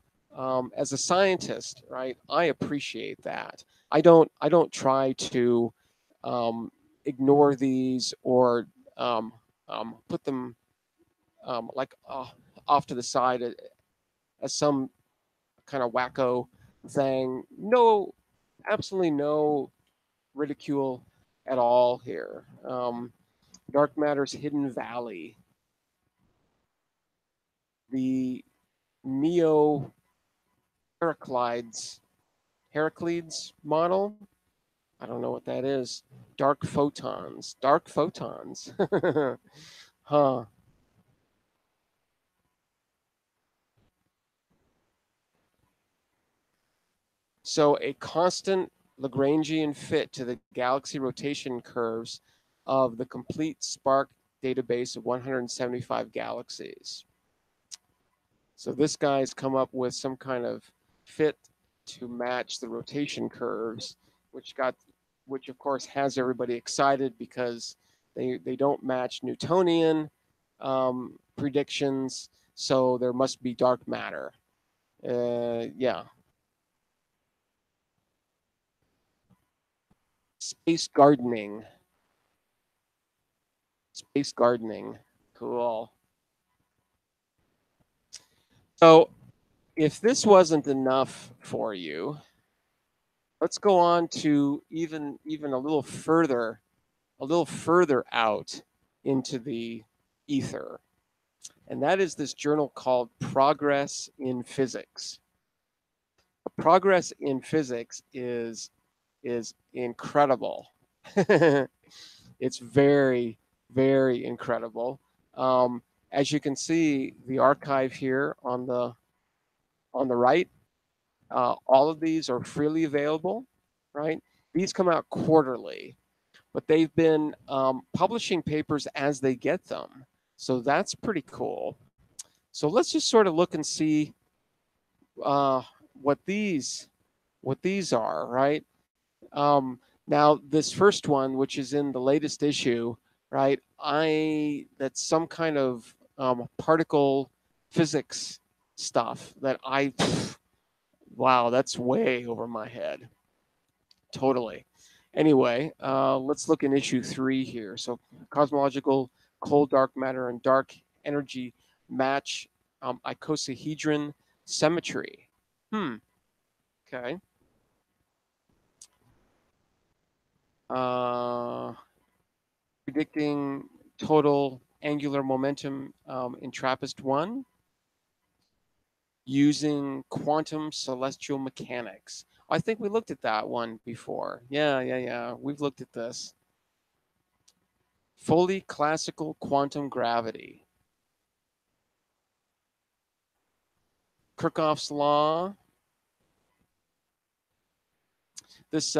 As a scientist, right, I appreciate that. I don't try to um, ignore these or put them like off to the side as some kind of wacko thing. No, absolutely no ridicule at all here. Dark Matter's Hidden Valley, the Neo Heraclides Heraclides model. I don't know what that is. Dark photons. Dark photons. Huh. So a constant Lagrangian fit to the galaxy rotation curves of the complete spark database of 175 galaxies. So this guy's come up with some kind of fit to match the rotation curves, which got, which of course has everybody excited because they don't match Newtonian predictions, so there must be dark matter. Yeah, space gardening, space gardening, cool. So if this wasn't enough for you, let's go on to even a little further out into the ether. And that is this journal called Progress in Physics. Progress in Physics is incredible. It's very, very incredible. As you can see, the archive here on the right, all of these are freely available, right? These come out quarterly, but they've been publishing papers as they get them. So that's pretty cool. So let's just sort of look and see uh, what these what these are, right? Now this first one, which is in the latest issue, right? That's some kind of particle physics stuff that wow, that's way over my head. Totally. Anyway, let's look in issue 3 here. So, cosmological cold dark matter and dark energy match icosahedron symmetry. Hmm. Okay. Uh, predicting total angular momentum in TRAPPIST 1 using quantum celestial mechanics. I think we looked at that one before. Yeah, yeah, yeah. We've looked at this. Fully classical quantum gravity. Kirchhoff's law. This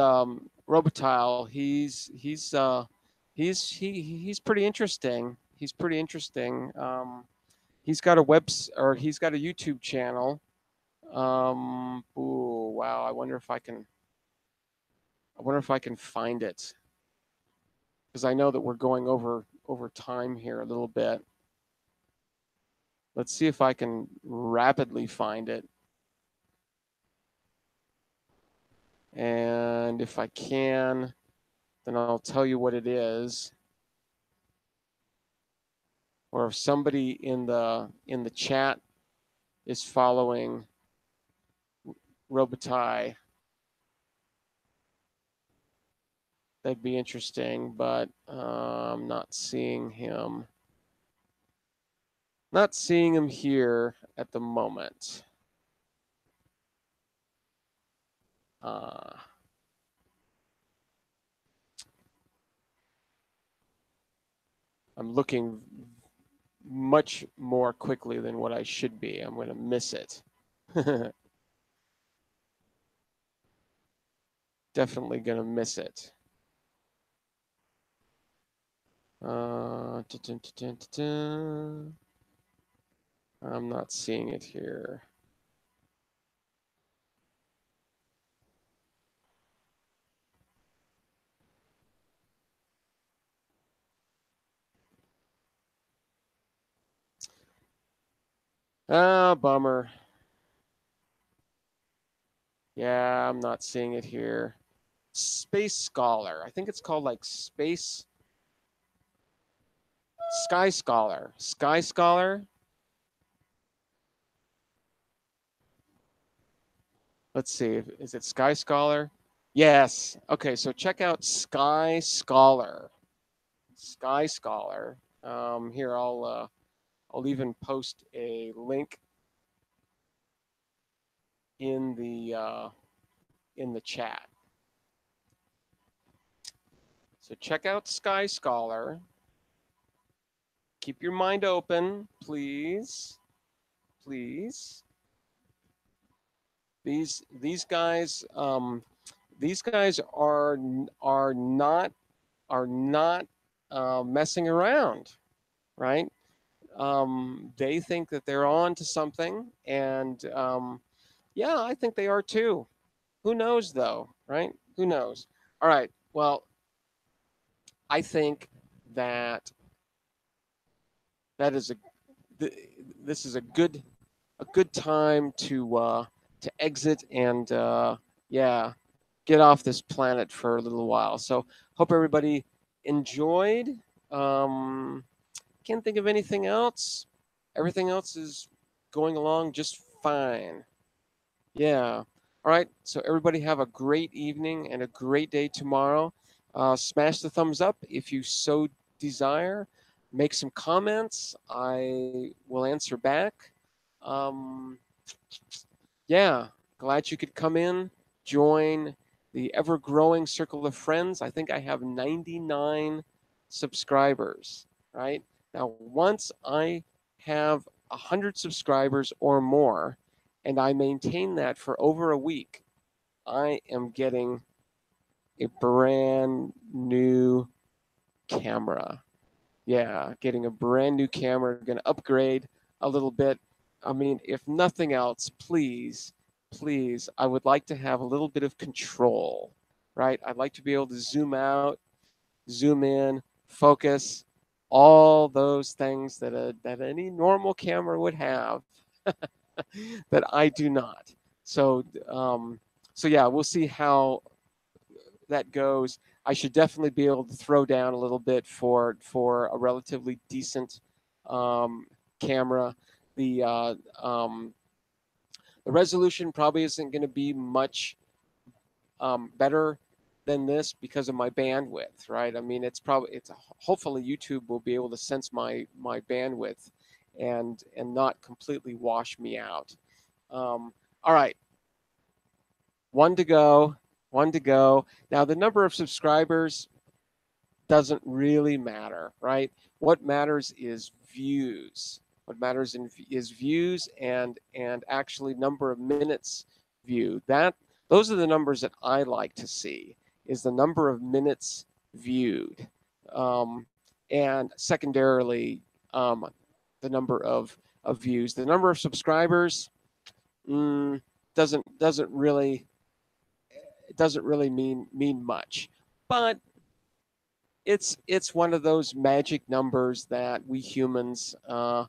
Robotile, he's pretty interesting. He's pretty interesting. He's got a he's got a YouTube channel. Ooh, wow! I wonder if I can find it because I know that we're going over time here a little bit. Let's see if I can rapidly find it. And if I can, then I'll tell you what it is. Or if somebody in the chat is following Robitaille, that'd be interesting, but I'm not seeing him. Not seeing him here at the moment. I'm looking much more quickly than what I should be. I'm going to miss it. Definitely going to miss it. I'm not seeing it here. Ah, bummer. Yeah, I'm not seeing it here. Space Scholar. I think it's called like Space Sky Scholar. Sky Scholar. Let's see. Is it Sky Scholar? Yes. Okay, so check out Sky Scholar. Sky Scholar. Here I'll even post a link in the chat. So check out Sky Scholar. Keep your mind open, please. Please. These guys are not messing around, right? They think that they're on to something, and yeah, I think they are too. Who knows, though, right? Who knows? All right. Well, I think that that is this is a good time to exit and yeah, get off this planet for a little while. So hope everybody enjoyed. Can't think of anything else. Everything else is going along just fine. Yeah. All right. So everybody have a great evening and a great day tomorrow. Smash the thumbs up if you so desire. Make some comments. I will answer back. Yeah. Glad you could come in, join the ever growing circle of friends. I think I have 99 subscribers, right? Now, once I have 100 subscribers or more, and I maintain that for over a week, I am getting a brand new camera. Yeah, getting a brand new camera, going to upgrade a little bit. I mean, if nothing else, please, please, I would like to have a little bit of control, right? I'd like to be able to zoom out, zoom in, focus, all those things that any normal camera would have that I do not. So, so yeah, we'll see how that goes. I should definitely be able to throw down a little bit for a relatively decent camera. The the resolution probably isn't going to be much better than this because of my bandwidth, right? I mean, it's hopefully YouTube will be able to sense my bandwidth and not completely wash me out. All right, one to go. One to go. Now, the number of subscribers doesn't really matter, right? What matters is views. What matters is views and actually number of minutes viewed. Those are the numbers that I like to see. Is the number of minutes viewed, and secondarily, the number of views. The number of subscribers doesn't really mean much, but it's one of those magic numbers that we humans have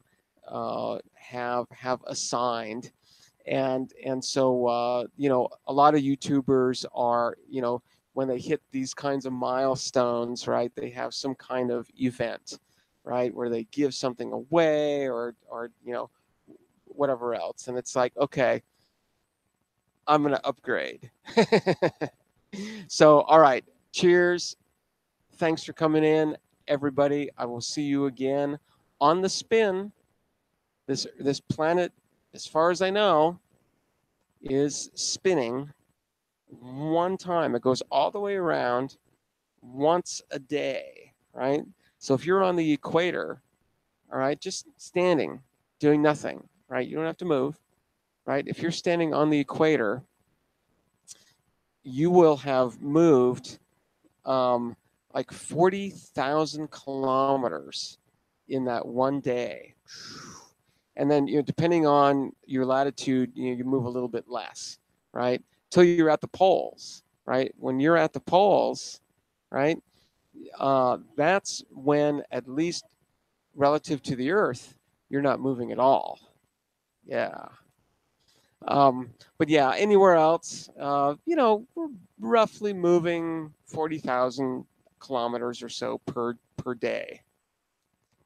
assigned, and so you know, a lot of YouTubers are, you know, when they hit these kinds of milestones, right, they have some kind of event, right, where they give something away or whatever else. And it's like, okay, I'm going to upgrade. So, all right. Cheers. Thanks for coming in, everybody. I will see you again on the spin. This planet, as far as I know, is spinning one time. It goes all the way around once a day, right? So if you're on the equator, all right, just standing, doing nothing, right? You don't have to move, right? If you're standing on the equator, you will have moved like 40,000 kilometers in that one day. And then, depending on your latitude, you move a little bit less, right? Till you're at the poles, right? When you're at the poles, right? That's when, at least relative to the Earth, you're not moving at all. Yeah. But yeah, anywhere else, we're roughly moving 40,000 kilometers or so per day.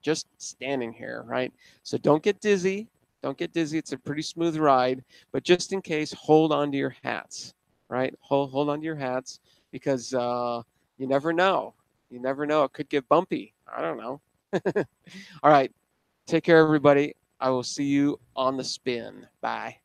Just standing here, right? So don't get dizzy. Don't get dizzy. It's a pretty smooth ride. But just in case, hold on to your hats, right? Hold on to your hats because you never know. You never know. It could get bumpy. I don't know. All right. Take care, everybody. I will see you on the spin. Bye.